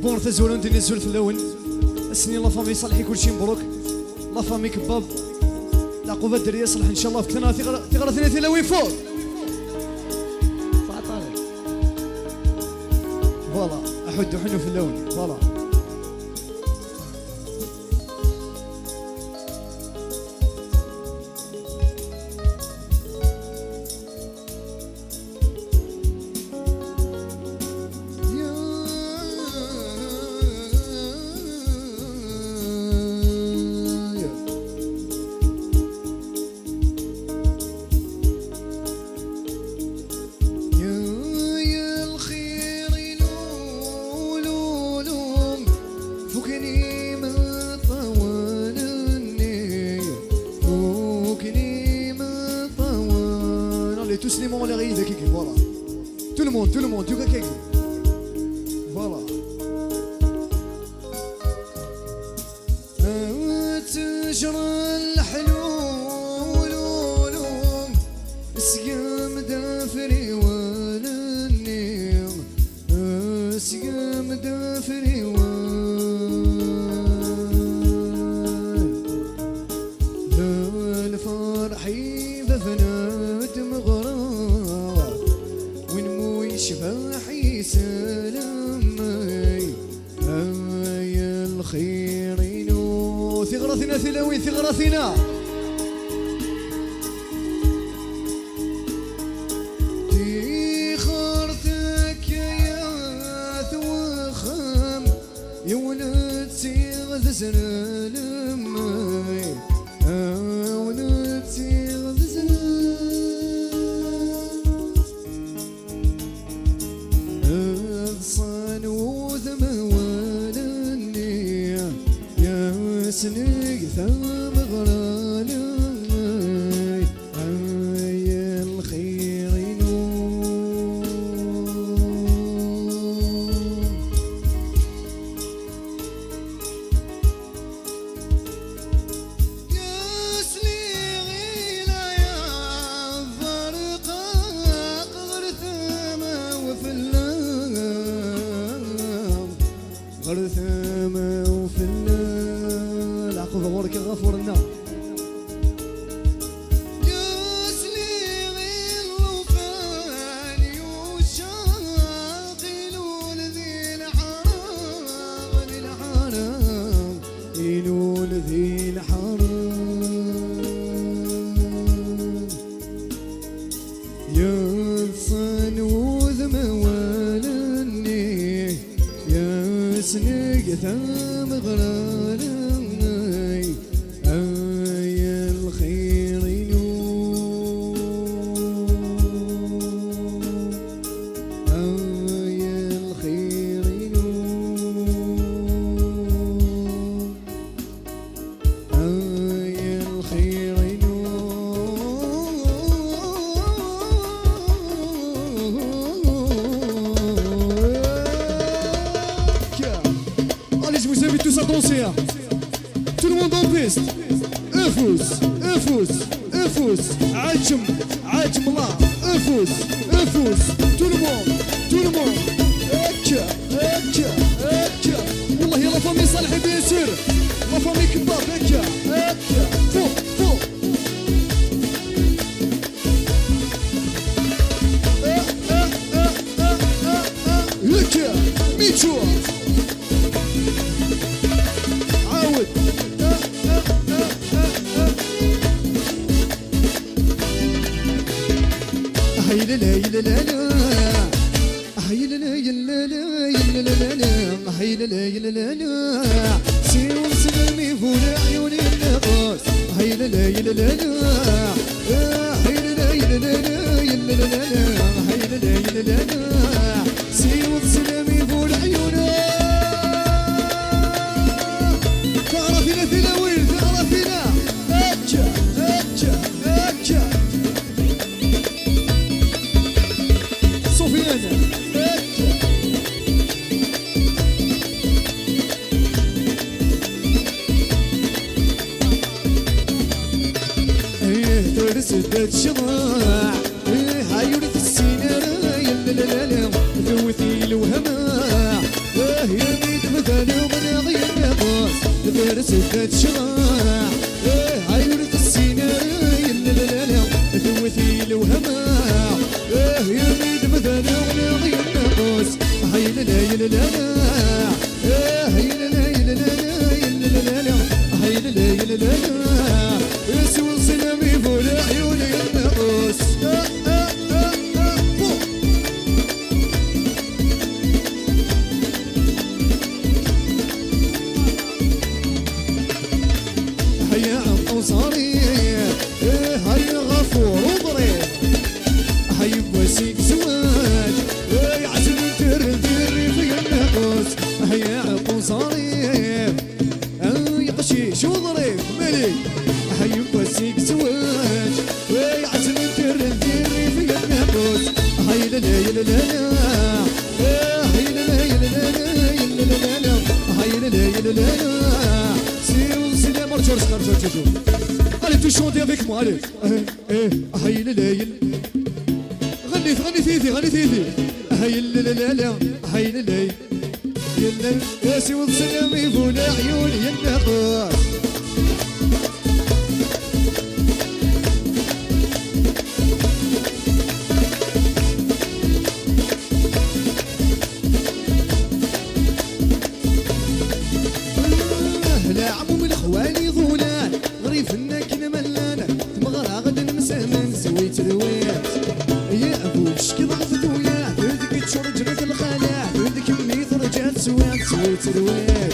بون تزولون دي نزول في اللون السنين لا فامي صالحي كلشي مبروك لا فامي كباب العقوبه الدريه صلح ان شاء الله في ثغره ثلاثه لوين فوق فاطمه فوالا احد حنو في اللون فوالا tous les moments les rires de Kiki, voilà. Tout le monde, tu vois Kiki. Voilà. تجرى الحلول سقام دافري ولا النيم سقام دافري ولا الفرحي بفنات مغرى ونموي شباحي سلامي يا الخيرين ثغرتنا ثلاوين ثغرتنا تيخرتك يا ثوخم يا ولد سيغ زلمي ولد سيغ زلمي صان وذم ولني يا سني ثم غرالي يا الخيرين يا سليغيلا يا فرقا غرثما وفلام غرثما وفلام العقوبة مورك غفور النار ذي الحرام ينصن وذم ولني يا سنق ثم غرالي يا الخيرين يا الخيرين Allez, je vous invite tous à danser. Tout le monde en piste. Enfous, enfous, enfous. عجم عجم الله. Enfous, enfous. Tout le monde, tout le monde. هكا هكا هكا. والله يا لا فامي صالحي بيان سور. لا فامي كباب هكا هكا. فوق فوق. هكا ميتشو. عاود هاي لا لا لا لا هاي لا لا لا لا لا هاي لا لا لا لا سير سلمي فول عيوني النقاص هاي لا لا لا لا هاي لا لا لا لا هاي لا لا لا لا سير سلمي فول عيوني ثغرتنا ثلاوين ثغرتنا هكا هكا هكا صوفيانا هكا ايه ترسدت شماع ايه هايوري في السينارا يلا لا لا لا ثوثي الوهماع ايه يا سدات شراع عيونك السيناء يلللالة ثوثي الوهماء يا ميد مثلا ونغي النقص هيللا يللالا هيللا يللالا يللالا هيللا يللالا يسوى سلامي فول عيوني النقص هيا عم صاري هيا غفور وضريب هيا بوسيك زواج هيا عزم ترديري في النقص هيا عم صاري هيا قشيش وضريب ملي هيا بوسيك زواج هيا عزم ترديري في النقص هيا لا لا لا هيا لا لا لا هيا لا لا Allez, tous chantez avec moi, allez. Aïe, غني ثيثي غني ثيثي. Aïe, aïe, يا سوى السلامي فول عيوني النقاش. لا عمو من خوالي غولان غريب هناك ملانة تمغرى غدا مسامن سويت الويات يا ابوك شكي ضغطت وياه هذيك تشرج رجل الخلاع هذيك ميت رجعت سويت الويات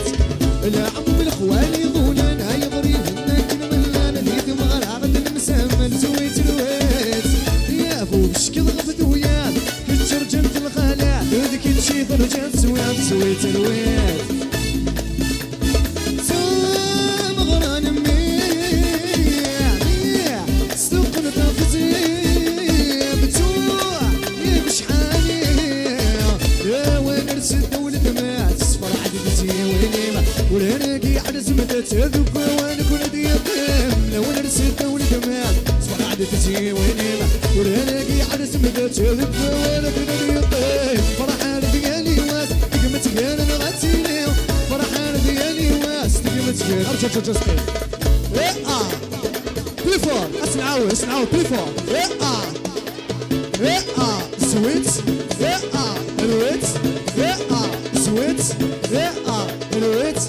لا عمو من خوالي غولان هاي غريب هناك ملانة اللي تمغرى غدا مسامن سويت الويات يا ابوك شكي ضغطت وياه تشرج رجل الخلاع هذيك تشيط رجعت سويت الويات تذوق وانا كل ديقين لو نرسل دولة جمال صفر عدتي وينيمة ولاقي على سمدة تذوق وانا كل ديقين فرحان ديالي واس تقمت قال انا غتيني فرحان ديالي واس تقمت قال ارجع جوستي تليفون اسمعوا تليفون سويت الويت سويت الويت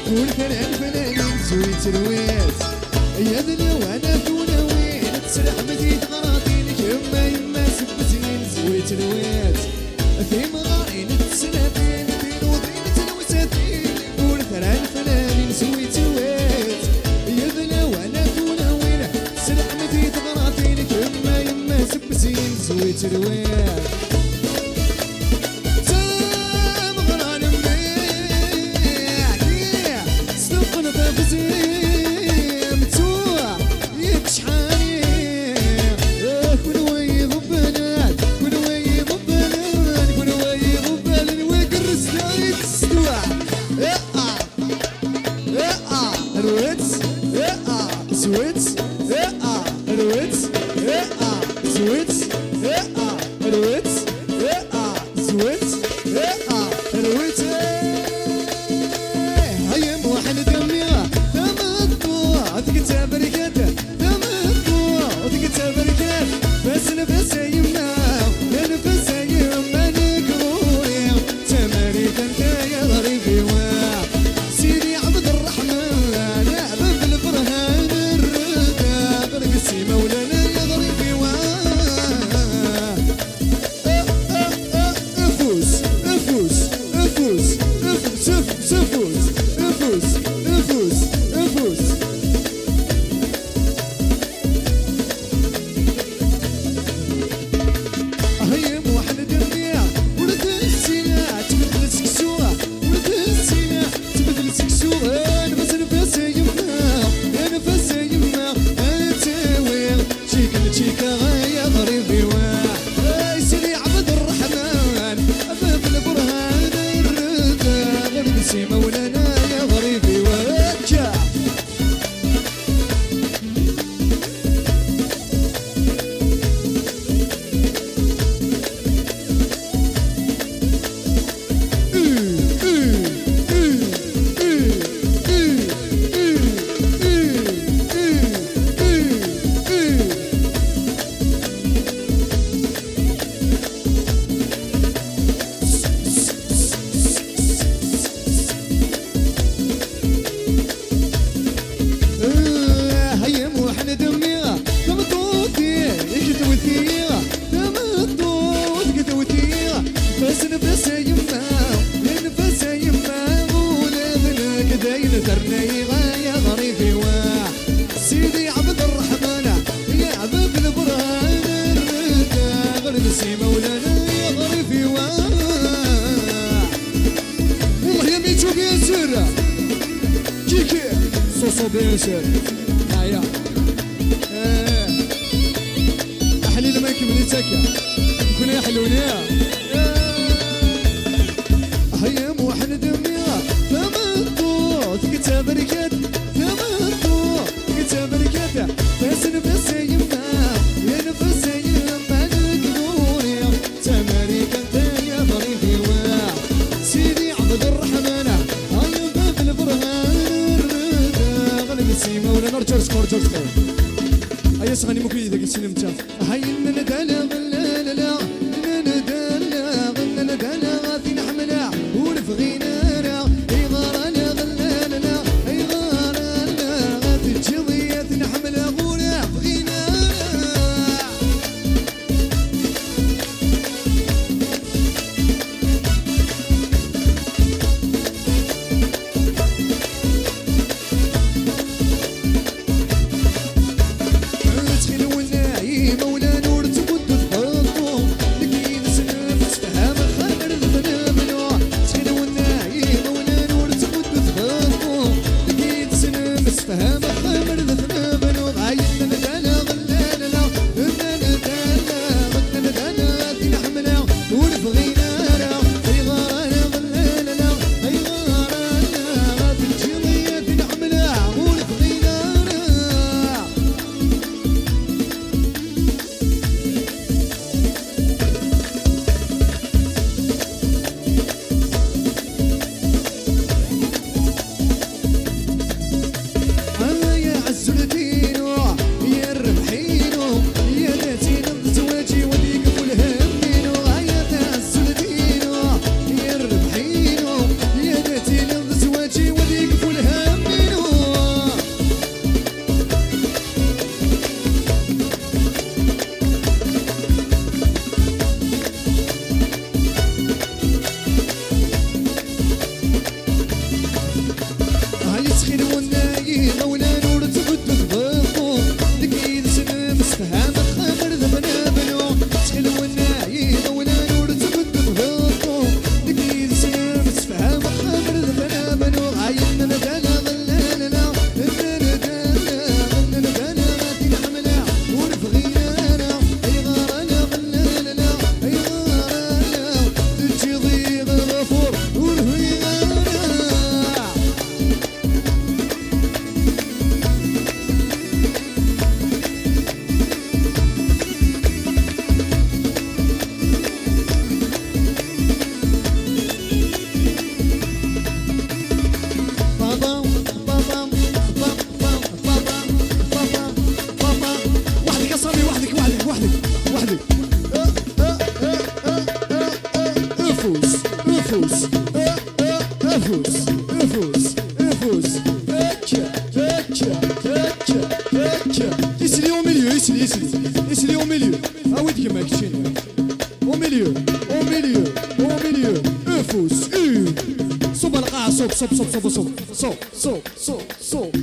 كل فنان فنانين سويت الويت يا ذني وانا ثونا وين تسرح مزيد غراضين يما سبتين سويت الويت في مغارين السنتين بين وضين تلوساتين كل فنان فنانين سويت الويت يا ذني وانا ثونا وين تسرح مزيد غراضين يما سبتين سويت الويت Infus شيكا يا غريبي واح سيدي عبد الرحمن باب البرهان الردا غربسي مولانا يا غريبي واجا يا غريبي واح سيدي عبد الرحمن يا عبد البرهان الردا غربسي مولانا يا غريبي واح والله يا ميتو بياسر كيكي صوصو بياسر هيا احلي لما يكمل تاكا كنا يحلوني هيا موحد دميا كتاب ركات ثمانتو كتاب ركات بس نفس يما يا نفس يما نقدوري تماري كنت يا غريبي واح سيدي عبد الرحمن هيا باب البرهان الردا غلبسي مولانا رجل سكور هيا سغني ممكن اذا قلت نمتا هيا ندالا غلا لا ندالا غلا ندالا غادي نحملها ونفغينا Isli au milieu. Ah oui, dis-moi, au milieu, au milieu, au milieu. Fous, صب القاع صب صب صب صب صب صب صب صب صب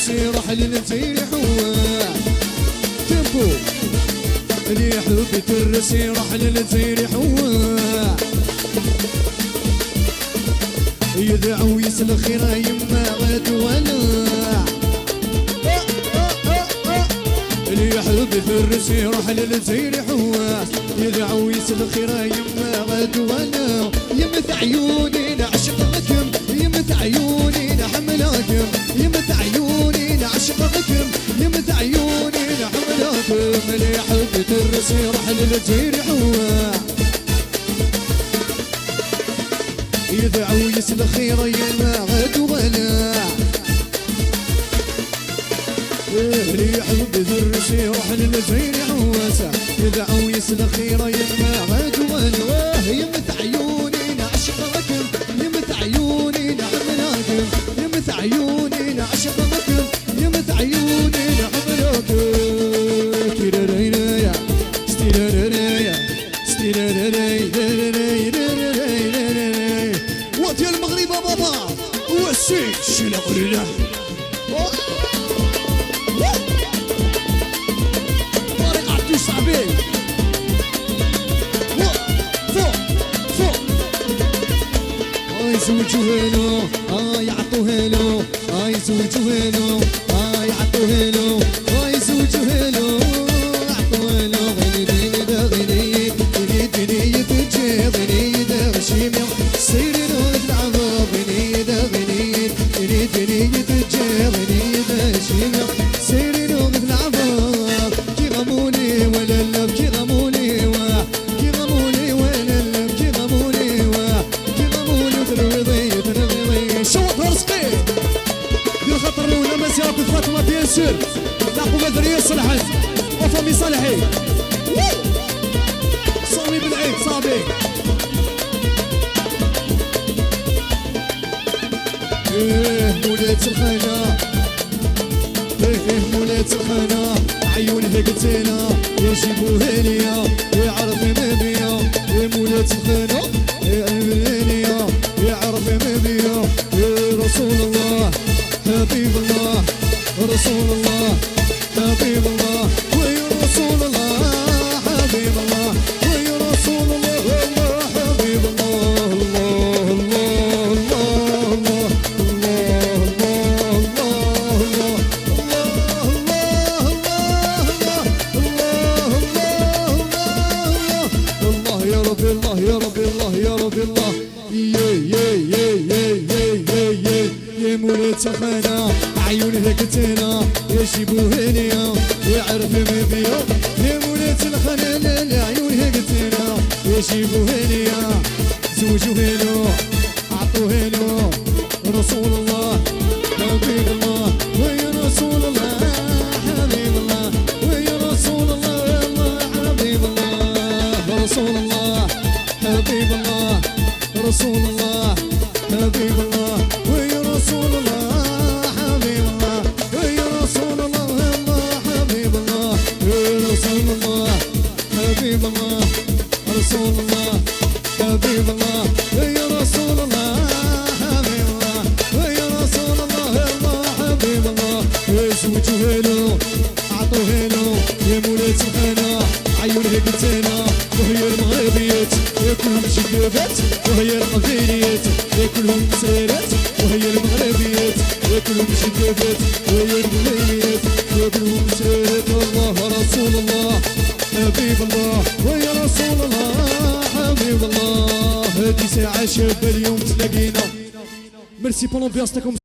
الرسي راح للجزير حواس تيمبو اللي حبت الرسي راح للجزير حواس يدعو يسل خيرا يما غد ولا اللي يحب في الرسي راح للجزير حواس يدعو يسل خيرا يما غد ولا يمت عيوني نعشقكم يمت عيوني نحملكم يمت عيوني نعشقكم يمت عيوني نحملكم اللي يحب في الرسي راح للجزير حواس يدعو يسل خيرا يما غد ولا اللي يحب ذي الرسي راح للجزير حواسه يدعو يسل خيرا يما غد ولا يمت عيوني نعشقكم يمت عيوني نحملكم يمت عيوني نعشقكم يمت عيوني نحملكم تيراريريا ستيراريريا ستيراريريا وقت المغرب بابا والسيد شنو قرينا صعبين فوق زوجوا هيلو يعطوا هيلو زوجوا هيلو يعطوا هيلو زوجوا هيلو يعطوا هيلو غني ديني دا غني ديني تجي غني دا غشيمي سيري نود العظام غني دا غني ديني تجي غني دا غشيمي سيري نود العظام كي غموني ولا اللب كي غموني كي غموني ولا اللب كي غموني كي غموني وتروضي شوط رزقي ديال خاطر الاولى مسيرة فاطمه بيان سور العقوبه الدريه صلحت وفامي صالحي صامي بالعيد صابي مولات الخانه مولات الخانه عيونها قتينا يجيبوها ليا يعرف ما بيا مولات الخانه البلانيه يعرف ما بيا رسول الله حبيب الله رسول الله حبيب الله ويا رسول الله حبيب الله ويا رسول الله حبيب الله الله الله الله الله يا ربي الله يا ربي الله يا ربي الله يا مولات الخانة عيونها كتينا يجيبوها ليا يعرف ما بيا يا مولات الخانة لا لا عيونها كتينا يجيبوها ليا زوجوها له عطوها له رسول الله حبيب الله ويا رسول الله حبيب الله ويا رسول الله حبيب الله رسول الله حبيب الله رسول الله حبيب الله ويا رسول الله حبيب الله ويا رسول الله حبيب الله ويا رسول الله حبيب الله رسول الله حبيب الله ويا رسول الله حبيب الله ويا رسول الله حبيب الله زوجوها له عطوها له يا مولات الخانة عيونها قتينا وهي المغربيات كلهم شقفات وهي القبيليات كلهم مسيرات وهي المغربيات كلهم شقفات وهي المغربيات كلهم مسيرات الله رسول الله حبيب الله ويا رسول الله حبيب الله هذه ساعة شابة اليوم تلاقينا ميرسي بون لومبيونس تاعكم